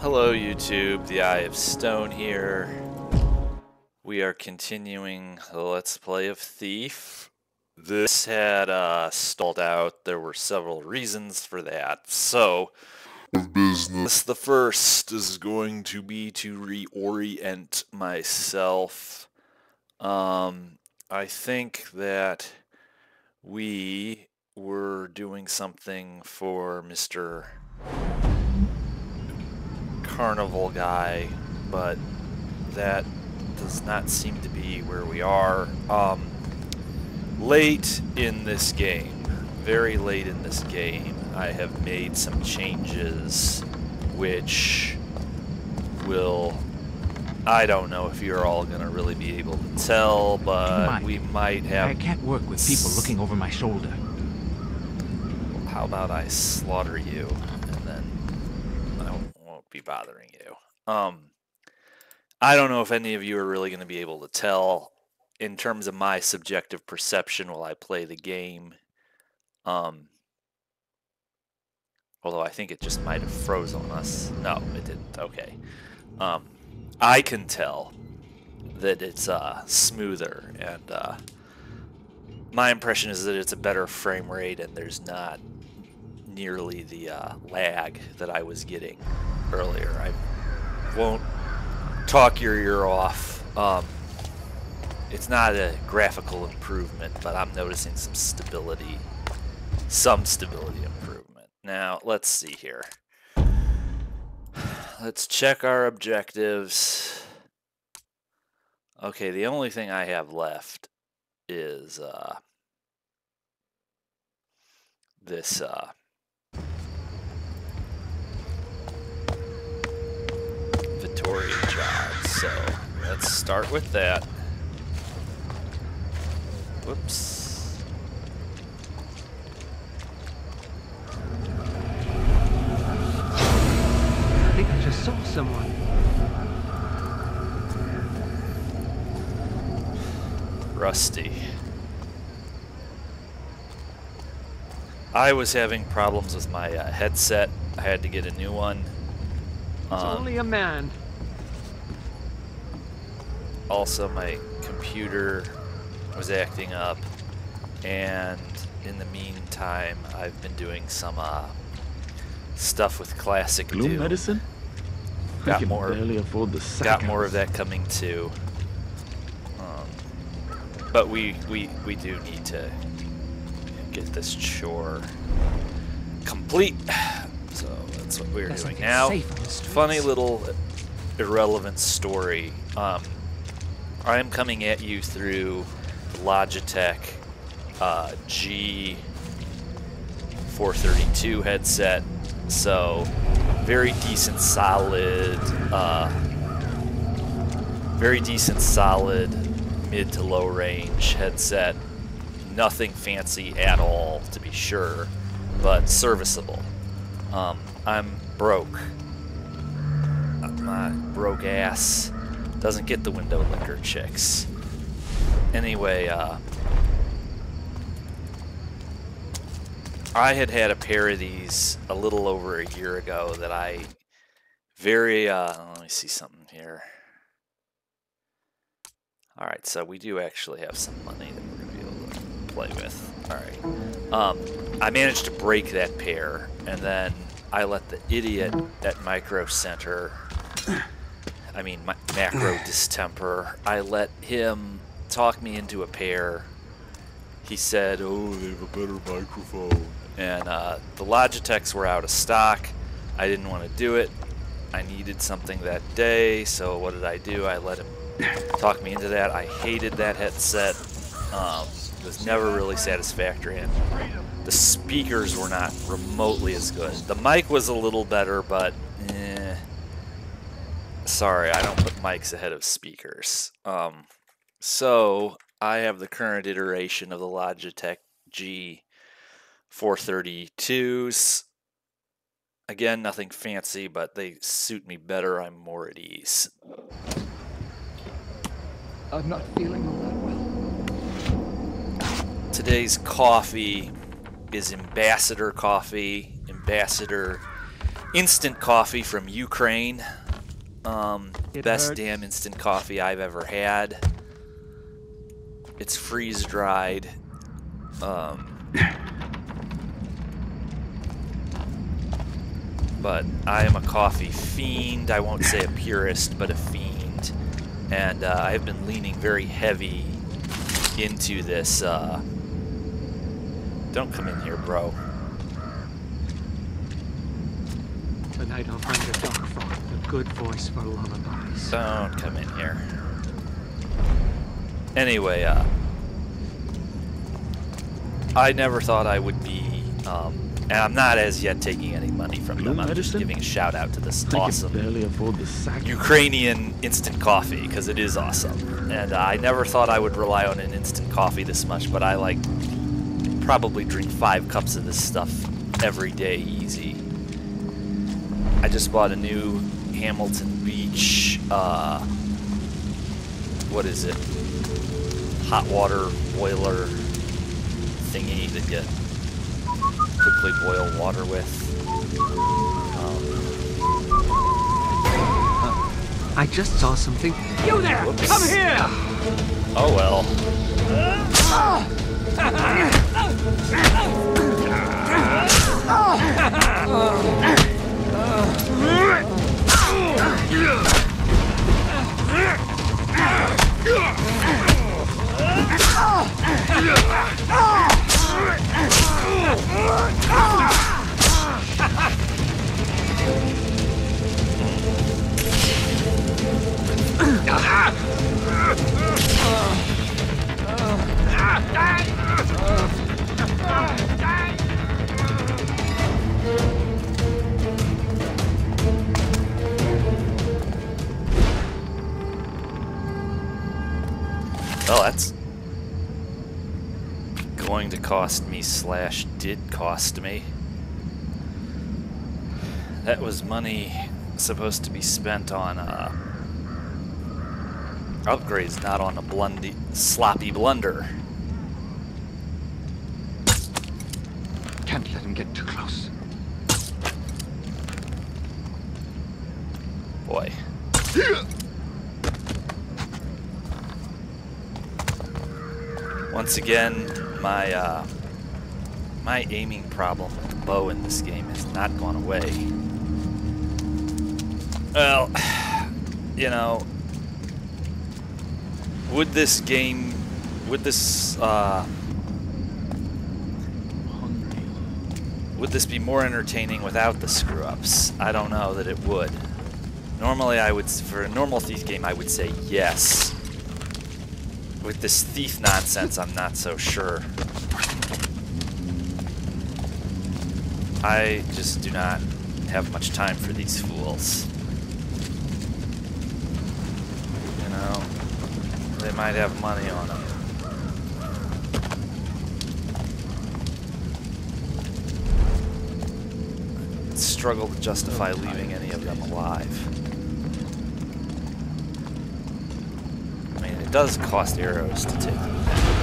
Hello YouTube, the Eye of Stone here. We are continuing the Let's Play of Thief. This had stalled out. There were several reasons for that. So, business. The first is going to be to reorient myself. I think that we were doing something for Mr. Carnival guy, but that does not seem to be where we are. Late in this game, very late in this game, I have made some changes which will, I don't know if you're all gonna really be able to tell, but we might have... I can't work with people looking over my shoulder. Well, how about I slaughter you, and then I won't be bothering you. I don't know if any of you are really going to be able to tell in terms of my subjective perception while I play the game. Although I think it just might have froze on us. No, it didn't. Okay. I can tell that it's smoother, and my impression is that it's a better frame rate and there's not nearly the lag that I was getting earlier. I won't talk your ear off. It's not a graphical improvement, but I'm noticing some stability improvement. Now, let's see here. Let's check our objectives. Okay, the only thing I have left is this Vittori job, so let's start with that. Whoops. I think I just saw someone. Rusty. I was having problems with my headset. I had to get a new one. It's only a man. Also, my computer was acting up, and in the meantime, I've been doing some stuff with classic Doom. Medicine? Got more. Barely afford the got more of that coming too. But we do need to get this chore complete. So that's what we're doing now. Funny little irrelevant story. I am coming at you through the Logitech G432 headset. So very decent solid mid to low range headset. Nothing fancy at all, to be sure, but serviceable. I'm broke. My broke ass doesn't get the window licker chicks. Anyway, I had a pair of these a little over a year ago that I let me see something here. Alright, so we do actually have some money that we're going to be able to play with. Alright. I managed to break that pair, and then I let the idiot at Macro Distemper, I let him talk me into a pair. He said, oh, they have a better microphone. And the Logitechs were out of stock. I didn't want to do it. I needed something that day, so what did I do? I let him talk me into that. I hated that headset. It was never really satisfactory, and the speakers were not remotely as good. The mic was a little better, but sorry, I don't put mics ahead of speakers. So I have the current iteration of the Logitech G432s. Again, nothing fancy, but they suit me better. I'm more at ease. I'm not feeling all that well. Today's coffee is Ambassador coffee. Ambassador instant coffee from Ukraine. It Best hurts. damn instant coffee I've ever had. It's freeze dried. But I am a coffee fiend. I won't say a purist, but a fiend. And I have been leaning very heavy into this. Don't come in here, bro. Tonight I'll find a dog phone, a good voice for lullabies. Don't come in here. Anyway, I never thought I would be, and I'm not as yet taking any money from them. I'm just giving a shout out to this awesome barely afford the sack. Ukrainian instant coffee, because it is awesome. And I never thought I would rely on an instant coffee this much, but I like probably drink 5 cups of this stuff every day, easy. I just bought a new Hamilton Beach, what is it? Hot water boiler thingy that you quickly boil water with. I just saw something. You there! Whoops. Come here! Oh well. Well, that's going to cost me / did cost me. That was money supposed to be spent on upgrades, not on a sloppy blunder. Can't let him get too close. Boy. Once again, my aiming problem with the bow in this game has not gone away. Well, you know, would this be more entertaining without the screw-ups? I don't know that it would. Normally, for a normal Thief game, I would say yes. With this thief nonsense, I'm not so sure. I just do not have much time for these fools. You know, they might have money on them. Struggle to justify leaving any of them alive. I mean, it does cost arrows to take them down.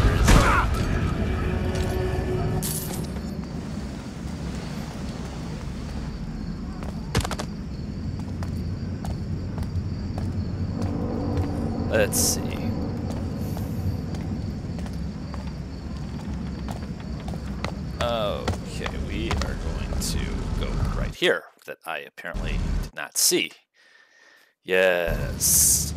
Let's see. Okay, we are going to go right here that I apparently did not see. Yes.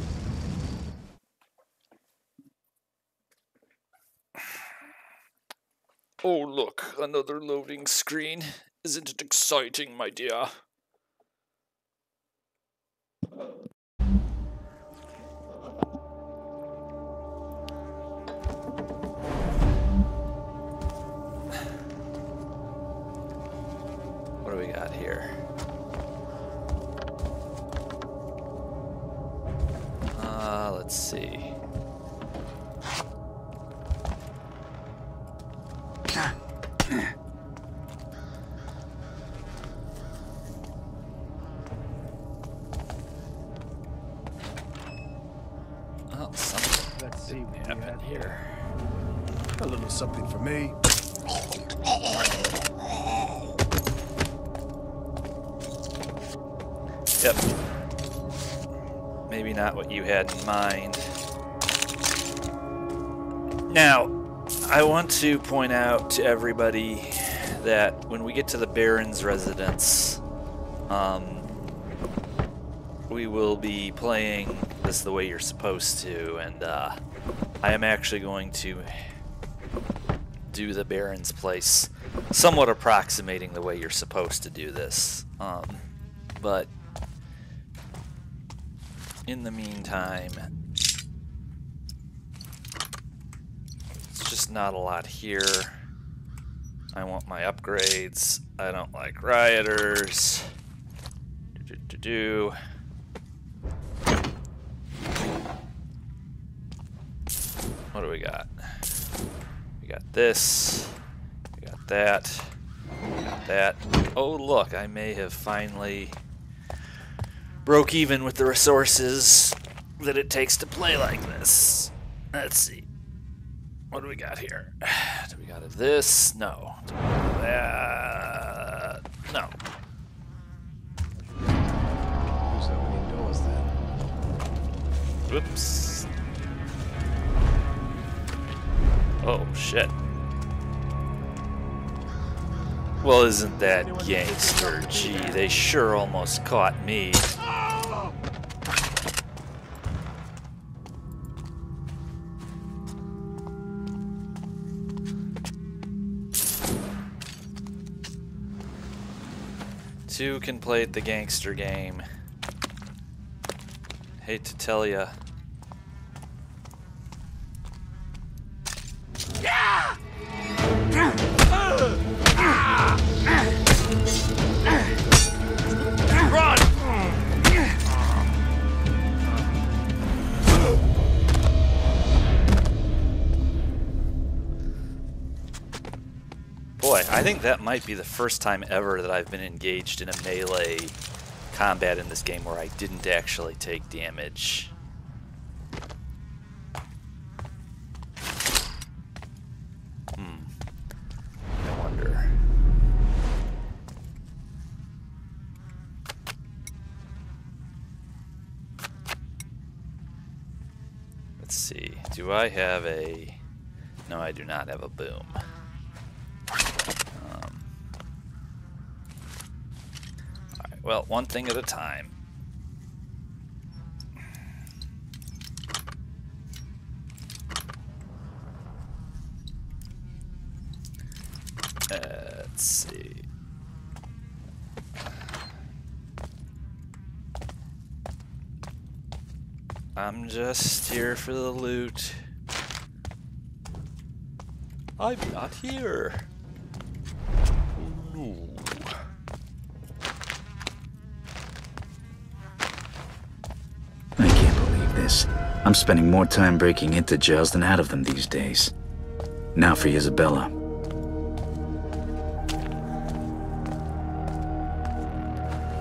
Oh, look, another loading screen. Isn't it exciting, my dear? What do we got here? Let's see. Oh, something. Let's see what we Happened have here. A little something for me. Yep. Maybe not what you had in mind. Now, I want to point out to everybody that when we get to the Baron's residence, we will be playing this the way you're supposed to, and I am actually going to do the Baron's place somewhat approximating the way you're supposed to do this. But in the meantime, it's just not a lot here. I want my upgrades. I don't like rioters. What do we got? We got this. We got that. We got that. Oh, look, I may have finally broke even with the resources that it takes to play like this. Let's see. What do we got here? Do we got this? No. Do we got that? No. Who's opening doors then? Whoops. Oh, shit. Well, isn't that gangster? Gee, they sure almost caught me. Two can play the gangster game. Hate to tell ya. Run! Boy, I think that might be the first time ever that I've been engaged in a melee combat in this game where I didn't actually take damage. I wonder. Let's see. Do I have a... No, I do not have a boom. Alright, well, one thing at a time. Let's see. I'm just here for the loot. I'm not here. No. I can't believe this. I'm spending more time breaking into jails than out of them these days. Now for Isabella.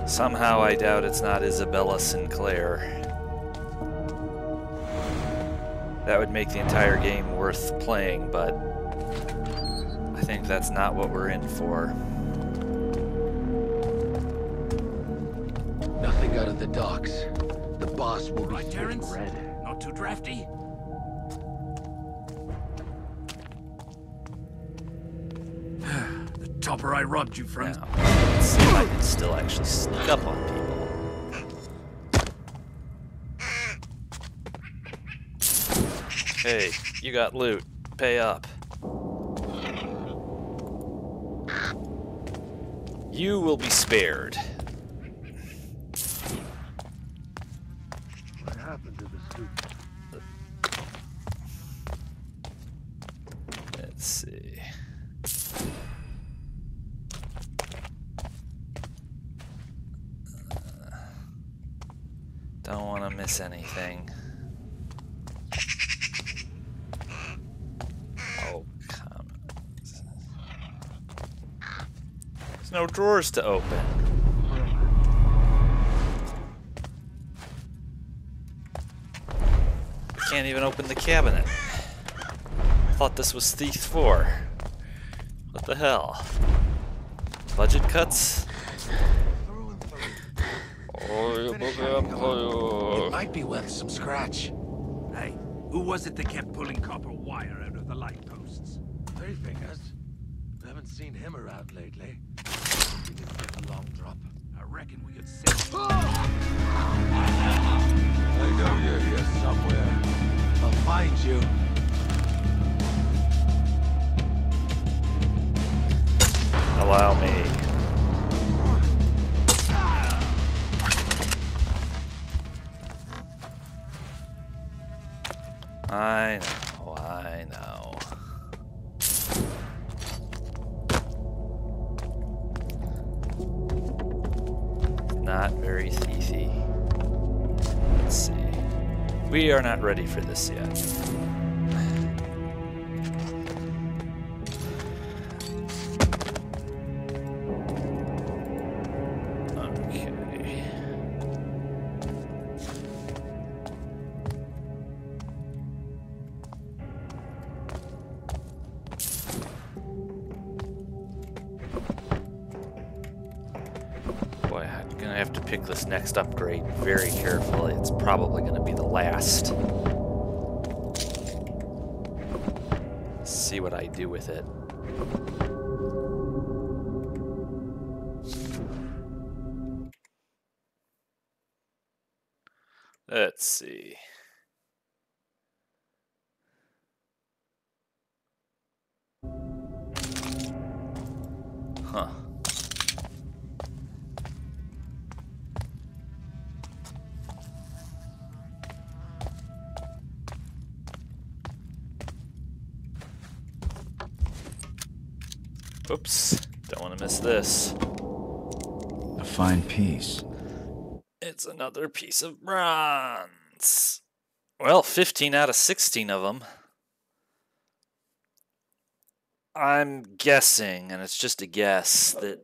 Somehow I doubt it's not Isabella Sinclair. That would make the entire game worth playing, but I think that's not what we're in for. Nothing out of the docks. The boss will be Terrence? red. Not too drafty? The topper I robbed you from. Now, let's see if I can still actually sneak up on people. Hey, you got loot. Pay up. You will be spared. What happened to the sloop? Let's see. Don't want to miss anything. Oh, come on. There's no drawers to open. Can't even open the cabinet. Thought this was Thief 4. What the hell? Budget cuts? Oh, It might be worth some scratch. Hey, who was it that kept pulling copper wire out of the light posts? Three Fingers. I haven't seen him around lately. He didn't get the long drop. I reckon we could save. I know you're here somewhere. I'll find you. Allow me. I know. Not very thiefy. Let's see. We are not ready for this yet. Okay. Boy, I'm gonna have to pick this next upgrade very carefully. It's probably gonna be the last. See what I do with it. Let's see. Huh. Oops, don't want to miss this. A fine piece. It's another piece of bronze. Well, 15 out of 16 of them. I'm guessing, and it's just a guess, that...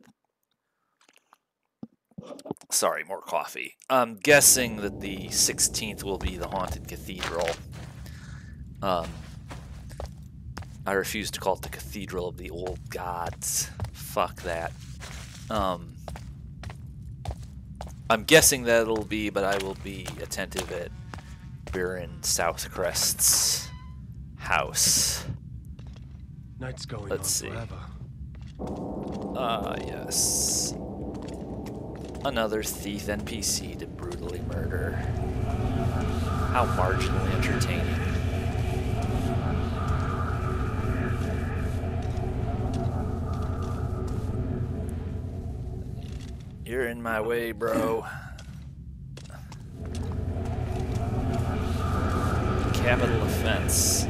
Sorry, more coffee. I'm guessing that the 16th will be the Haunted Cathedral. I refuse to call it the Cathedral of the Old Gods. Fuck that. I'm guessing that it'll be, but I will be attentive at Baron Southcrest's house. Night's going Let's see. forever. Yes. Another thief NPC to brutally murder. How marginally entertaining. You're in my way, bro. Capital offense.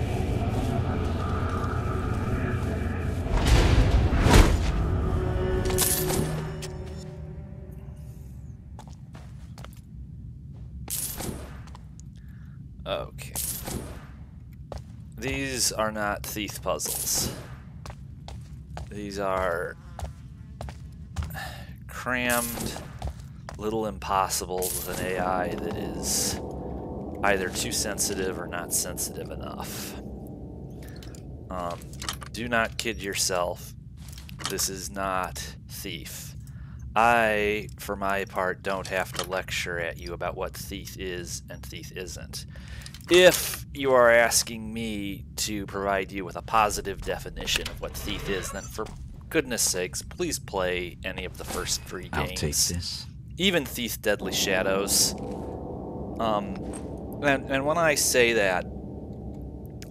Okay. These are not thief puzzles. These are crammed little impossibles with an AI that is either too sensitive or not sensitive enough. Do not kid yourself. This is not Thief. I, for my part, don't have to lecture at you about what Thief is and Thief isn't. If you are asking me to provide you with a positive definition of what Thief is, then for goodness sakes, please play any of the first 3 games. I'll take this. Even Thief Deadly Shadows. And when I say that,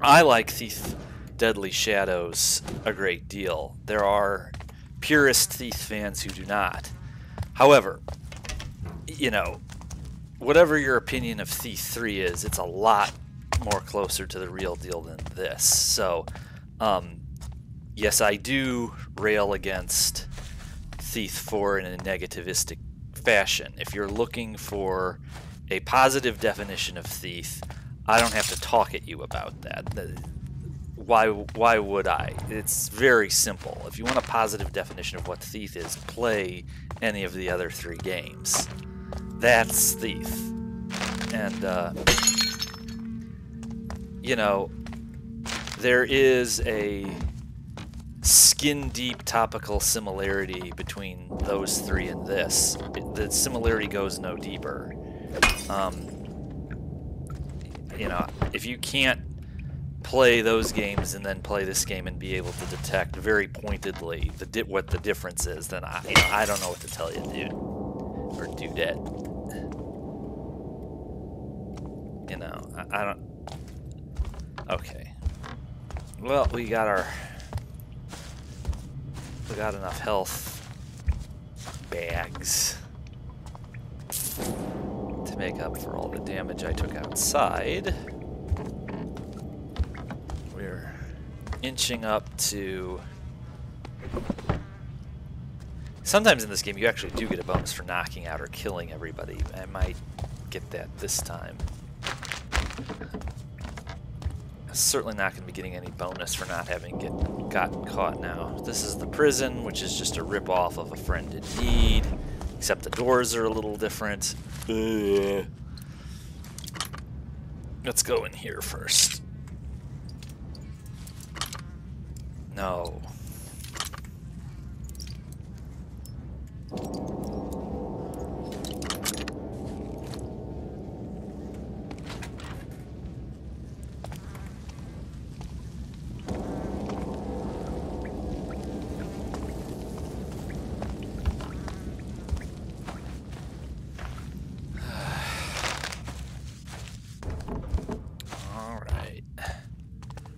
I like Thief Deadly Shadows a great deal. There are purist Thief fans who do not. However, you know, whatever your opinion of Thief 3 is, it's a lot more closer to the real deal than this. So, yes, I do rail against Thief 4 in a negativistic fashion. If you're looking for a positive definition of Thief, I don't have to talk at you about that. Why would I? It's very simple. If you want a positive definition of what Thief is, play any of the other 3 games. That's Thief. And, you know, there is a skin-deep topical similarity between those 3 and this. The similarity goes no deeper. You know, if you can't play those games and then play this game and be able to detect very pointedly what the difference is, then I don't know what to tell you, dude. Or dudette. You know, I don't... Okay. Well, we got enough health bags to make up for all the damage I took outside. We're inching up to... Sometimes in this game you actually do get a bonus for knocking out or killing everybody. I might get that this time. I'm certainly not going to be getting any bonus for not having gotten caught now. This is the prison, which is just a rip-off of A Friend in Need, except the doors are a little different. Let's go in here first. No.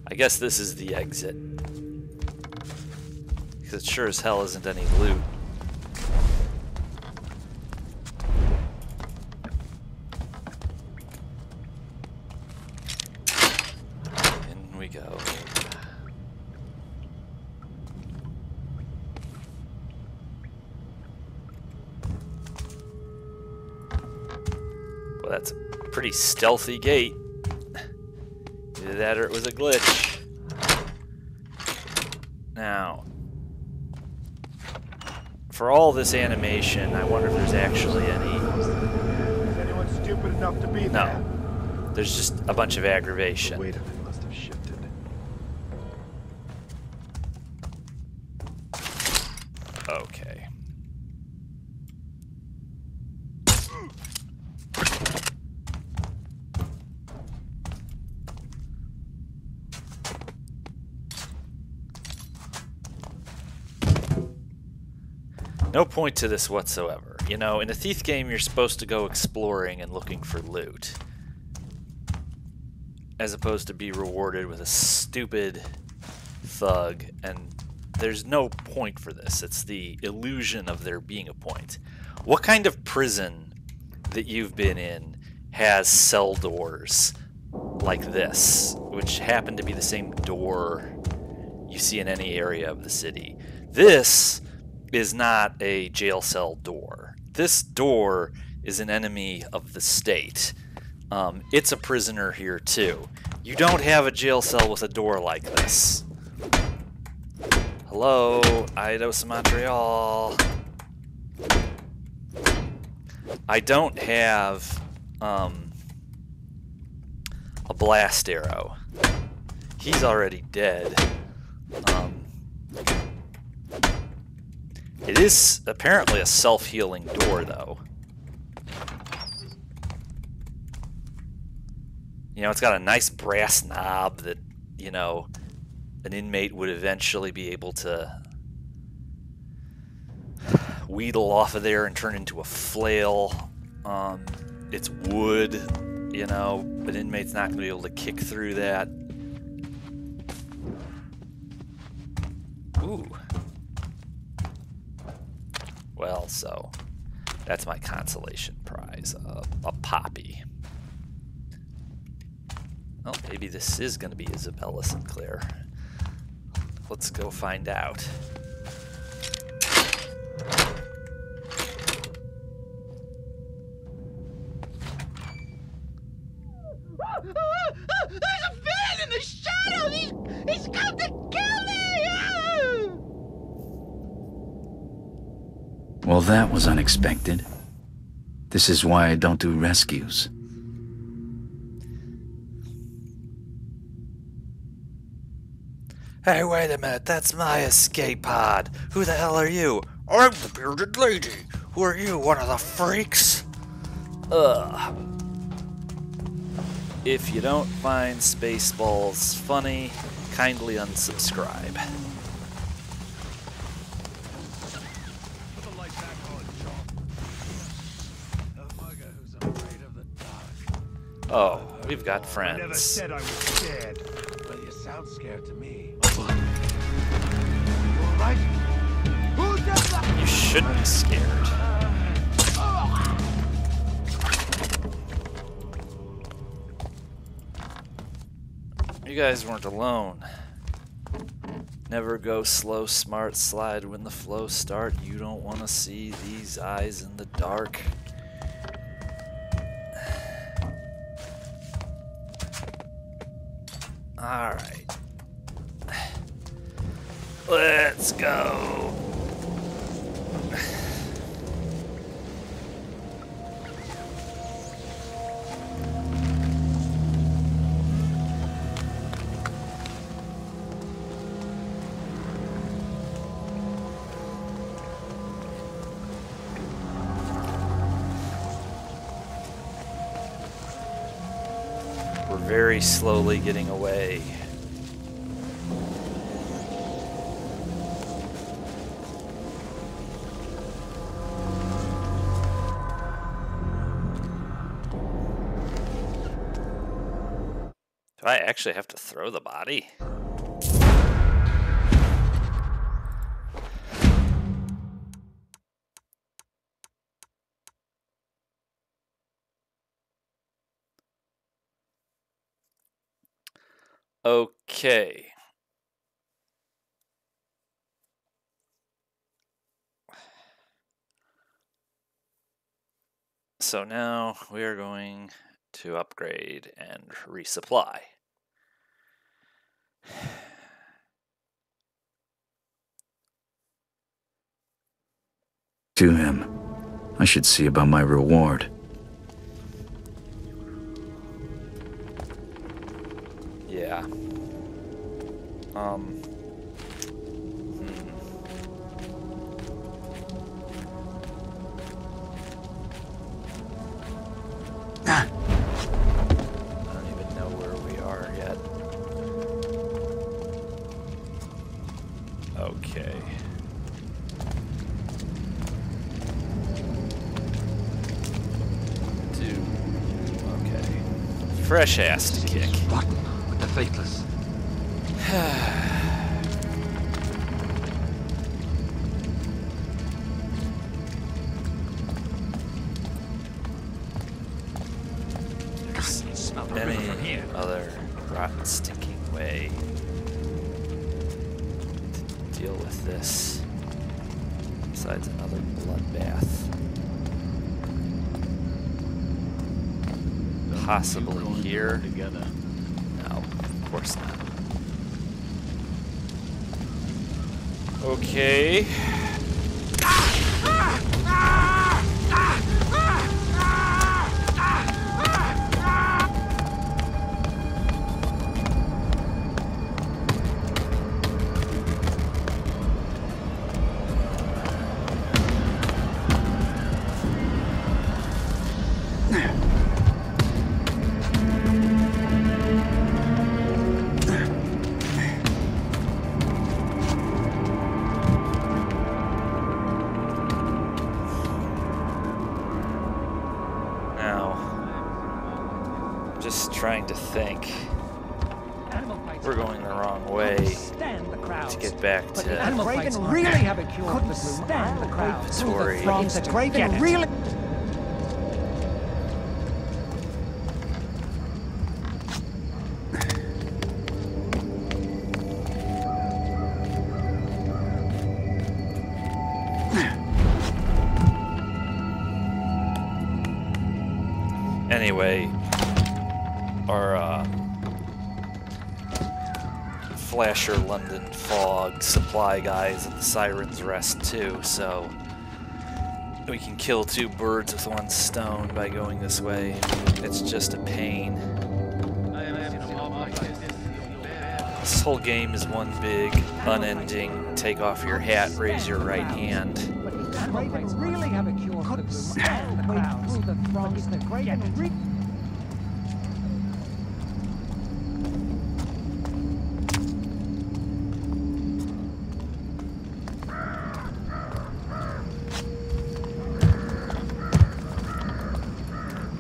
I guess this is the exit. Because it sure as hell isn't any loot. In we go. Well, that's a pretty stealthy gate. Either that or it was a glitch. Now, for all this animation, I wonder if there's actually any... Is anyone stupid enough to be there? No. There's just a bunch of aggravation. Weight of it must have shifted. Okay. No point to this whatsoever. You know, in a thief game, you're supposed to go exploring and looking for loot, as opposed to be rewarded with a stupid thug, and there's no point for this. It's the illusion of there being a point. What kind of prison that you've been in has cell doors like this, which happen to be the same door you see in any area of the city? This is not a jail cell door. This door is an enemy of the state. It's a prisoner here too. You don't have a jail cell with a door like this. Hello, Eidos Montreal. I don't have a blast arrow. He's already dead. It is apparently a self-healing door, though. You know, it's got a nice brass knob that, you know, an inmate would eventually be able to wheedle off of there and turn into a flail. It's wood, you know, an inmate's not going to be able to kick through that. Ooh. Well, so that's my consolation prize, a poppy. Well, maybe this is going to be Isabella Sinclair. Let's go find out. There's a man in the shadows! He's come to kill me! Well, that was unexpected. This is why I don't do rescues. Hey, wait a minute, that's my escape pod. Who the hell are you? I'm the bearded lady. Who are you, one of the freaks? Ugh. If you don't find Spaceballs funny, kindly unsubscribe. Put the light back on, Chomp. A mugger who's afraid of the dark. Oh, we've got I friends. never said I was scared. Well, you sound scared to me. Oh, boy. You all right? Who did that? You shouldn't be scared. You guys weren't alone. Never go slow, smart, slide when the flow start. You don't want to see these eyes in the dark. Alright. Let's go. We're very slowly getting away. Do I actually have to throw the body? Okay. So now we are going to upgrade and resupply. To him. I should see about my reward. Yeah. I don't even know where we are yet. Okay. Okay. Fresh ass to kick. Rotten with the faithless. Smell the Any river from here. other rotten, stinking way to deal with this besides another bloodbath? Possibly here. Together. No, of course not. Okay. Just trying to think. We're going the wrong way to get back to Animal Craven really have a cure for the stand the crowd. Vittori. The Craven really. Anyway, our Flasher London Fog supply guys at the Siren's Rest too, so we can kill two birds with one stone by going this way. It's just a pain. This whole game is one big, unending, take off your hat, raise your right hand. really have a cure for the gloom and the crowds. Through the throngs the great and reap.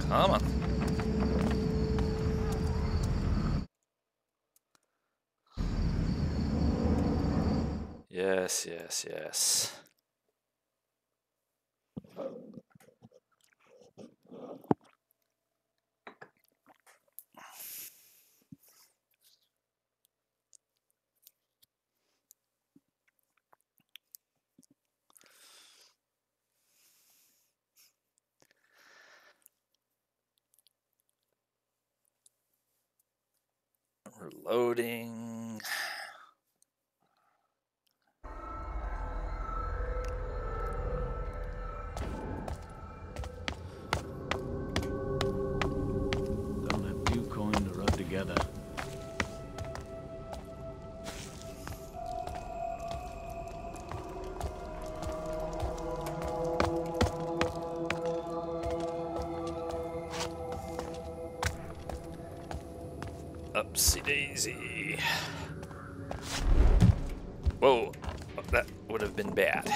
Come on. Yes, yes, yes. Reloading. Don't have few coin to rub together. Upsy daisy. Whoa, that would have been bad.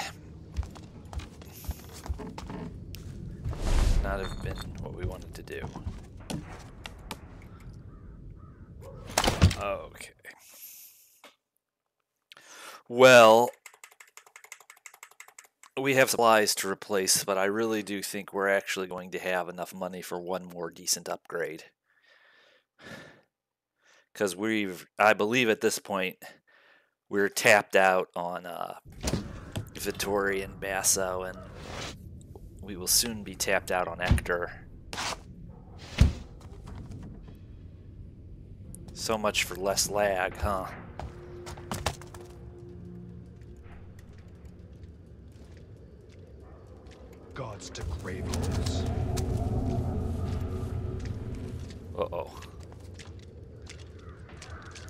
Not have been what we wanted to do. Okay. Well, we have supplies to replace, but I really do think we're actually going to have enough money for one more decent upgrade. Because I believe at this point, we're tapped out on Vittori and Basso, and we will soon be tapped out on Hector. So much for less lag, huh? Gods to graveholes. Uh-oh.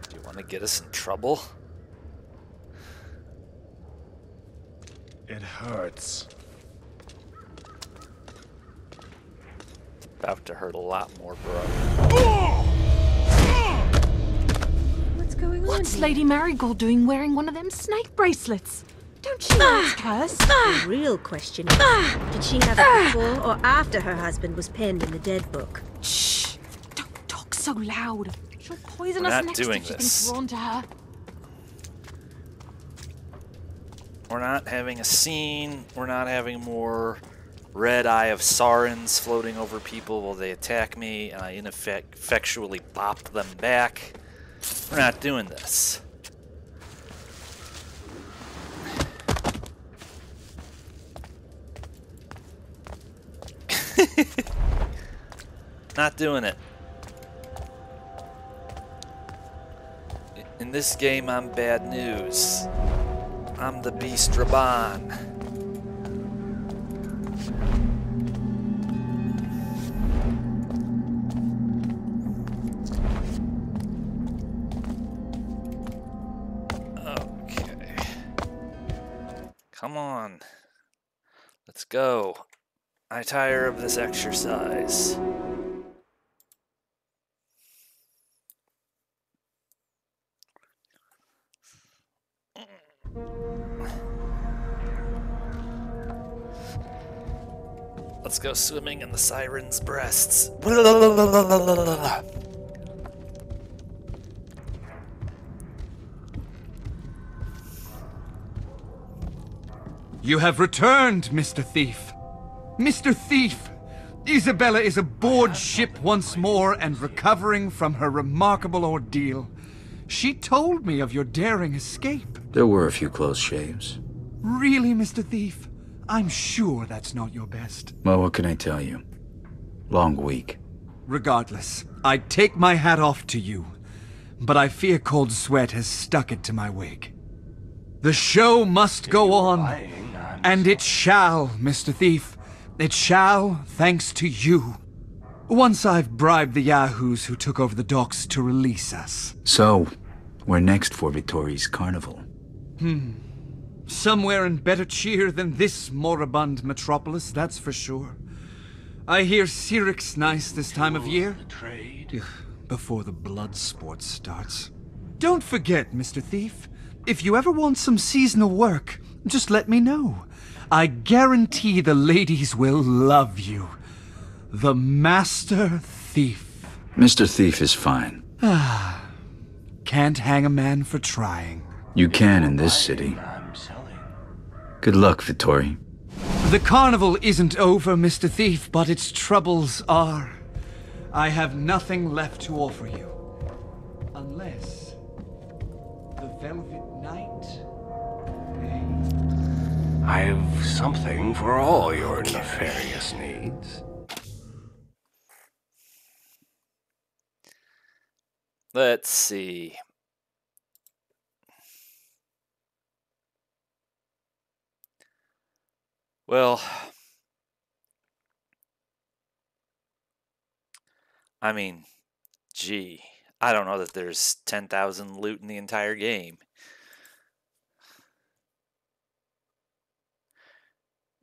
Do you want to get us in trouble? It hurts. About to hurt a lot more, bro. What's going on? What's Lady Marigold doing wearing one of them snake bracelets? Don't she ask us? The real question is, did she have it before or after her husband was penned in the dead book? Shh! Don't talk so loud. She'll poison We're us not next doing if she this. thinks we're onto her. We're not having a scene. We're not having more red eye of Saurons floating over people while they attack me, and I ineffectually bop them back. We're not doing this. Not doing it. In this game, I'm bad news. I'm the Beast Raban. Okay. Come on. Let's go. I tire of this exercise. Let's go swimming in the siren's breasts. You have returned, Mr. Thief. Mr. Thief! Isabella is aboard ship once more and recovering from her remarkable ordeal. She told me of your daring escape. There were a few close shaves. Really, Mr. Thief? I'm sure that's not your best. Well, what can I tell you? Long week. Regardless, I take my hat off to you. But I fear cold sweat has stuck it to my wig. The show must go on. And it shall, Mr. Thief. It shall, thanks to you. Once I've bribed the yahoos who took over the docks to release us. So, we're next for Vittori's carnival. Somewhere in better cheer than this moribund metropolis, that's for sure. I hear Siric's nice this time of year. Before the blood sport starts. Don't forget, Mr. Thief. If you ever want some seasonal work, just let me know. I guarantee the ladies will love you. The Master Thief. Mr. Thief is fine. Can't hang a man for trying. You can in this city. Good luck, Vittori. The carnival isn't over, Mr. Thief, but its troubles are. I have nothing left to offer you. Unless the Velvet Knight. I've something for all your nefarious needs. Let's see. Well, I mean, gee, I don't know that there's 10,000 loot in the entire game.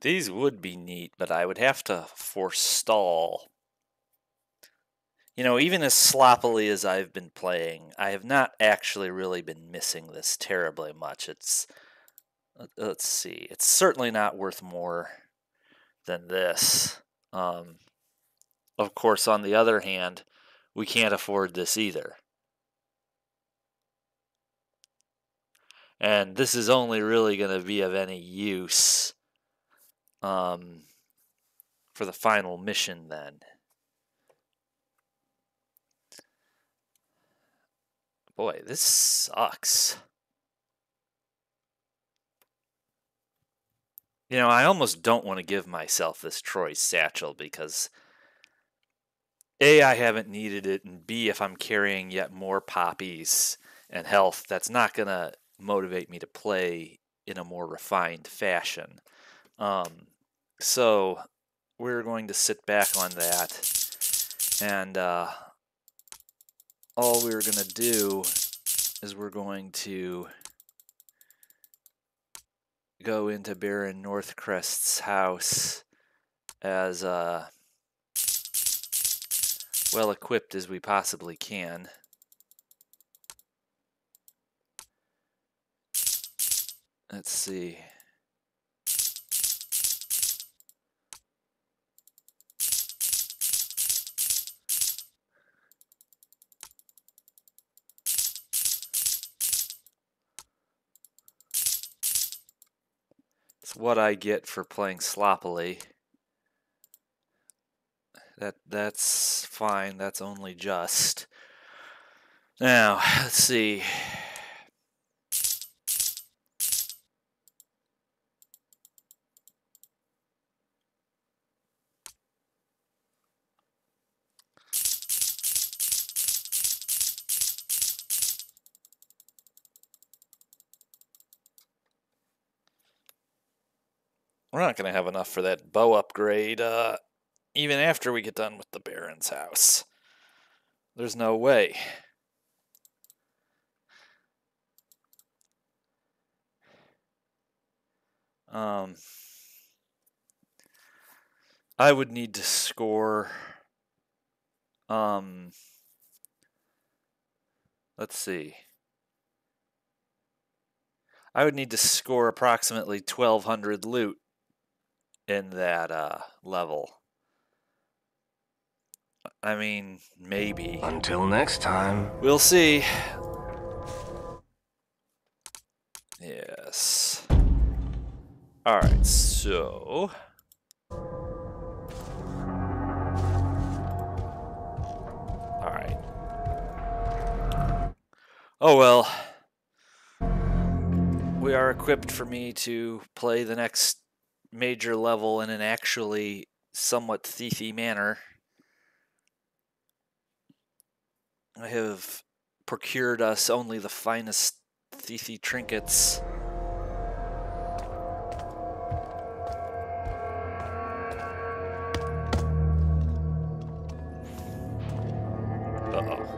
These would be neat, but I would have to forestall. You know, even as sloppily as I've been playing, I have not actually really been missing this terribly much. It's, let's see, it's certainly not worth more than this. Of course, on the other hand, we can't afford this either. And this is only really going to be of any use for the final mission then. Boy, this sucks. You know, I almost don't want to give myself this Troy satchel because A, I haven't needed it, and B, if I'm carrying yet more poppies and health, that's not going to motivate me to play in a more refined fashion. So we're going to sit back on that, and all we're going to do is we're going to go into Baron Northcrest's house as well equipped as we possibly can. Let's see. It's what I get for playing sloppily. That's fine. That's only just. Now, let's see. We're not going to have enough for that bow upgrade, even after we get done with the Baron's house. There's no way. I would need to score, let's see. I would need to score approximately 1,200 loot in that level. I mean, maybe. Until next time. We'll see. Yes. Alright, so alright. Oh well. We are equipped for me to play the next major level in an actually somewhat thiefy manner. I have procured us only the finest thiefy trinkets. Uh-oh.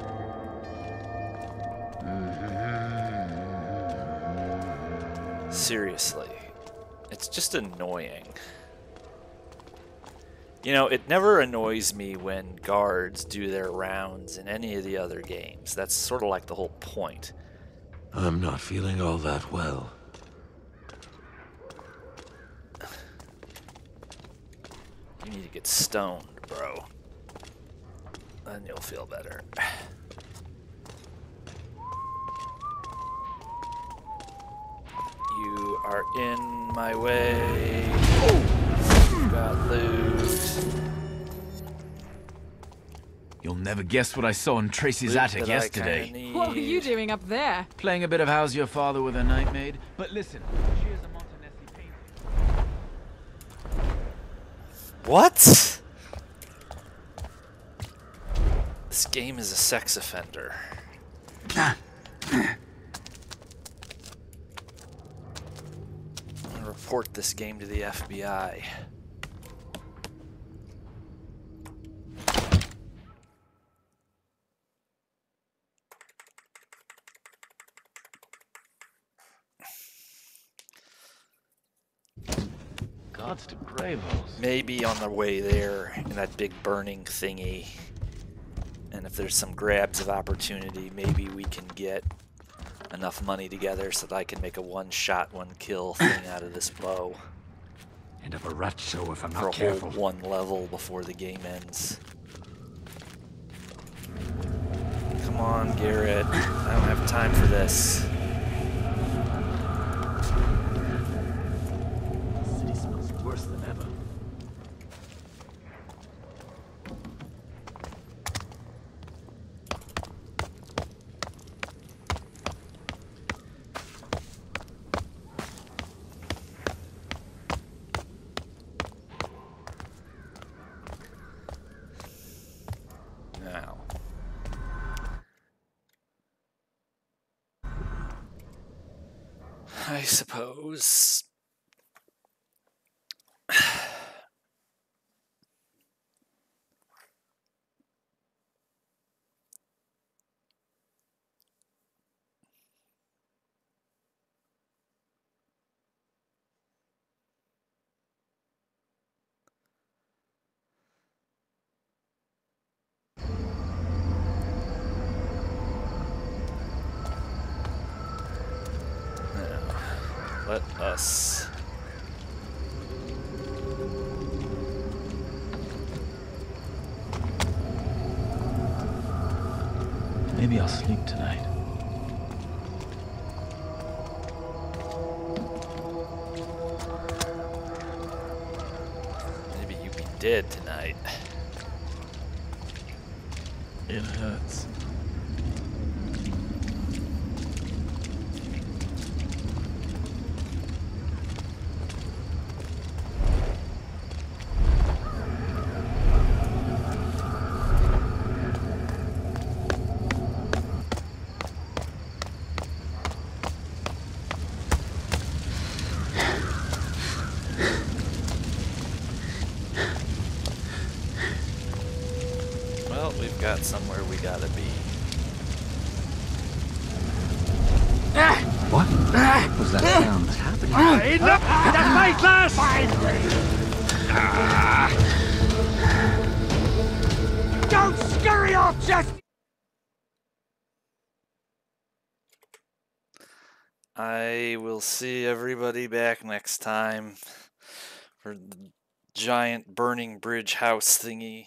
Seriously. It's just annoying. You know, it never annoys me when guards do their rounds in any of the other games. That's sort of like the whole point. I'm not feeling all that well. You need to get stoned, bro. Then you'll feel better. You are in my way. You got loot. You'll never guess what I saw in Tracy's Loot attic that I yesterday. kinda need. What were you doing up there? Playing a bit of How's Your Father with a night maid. But listen, she is a Montanesi painting. What? This game is a sex offender. I'm gonna report this game to the FBI. Gods to Gravos. Maybe on the way there in that big burning thingy. And if there's some grabs of opportunity, maybe we can get enough money together so that I can make a one-shot, one-kill thing out of this bow. End of a rat show if I'm For not a careful. whole one level before the game ends. Come on, Garrett. I don't have time for this. The city smells worse than ever. Now. I suppose. Let us Maybe I'll sleep tonight. maybe you be dead tonight. It hurts. Well, we've got somewhere we gotta be. What? What was that sound? What's happening? Enough! That's my class! Don't scurry off, just... I will see everybody back next time for the giant burning bridge house thingy.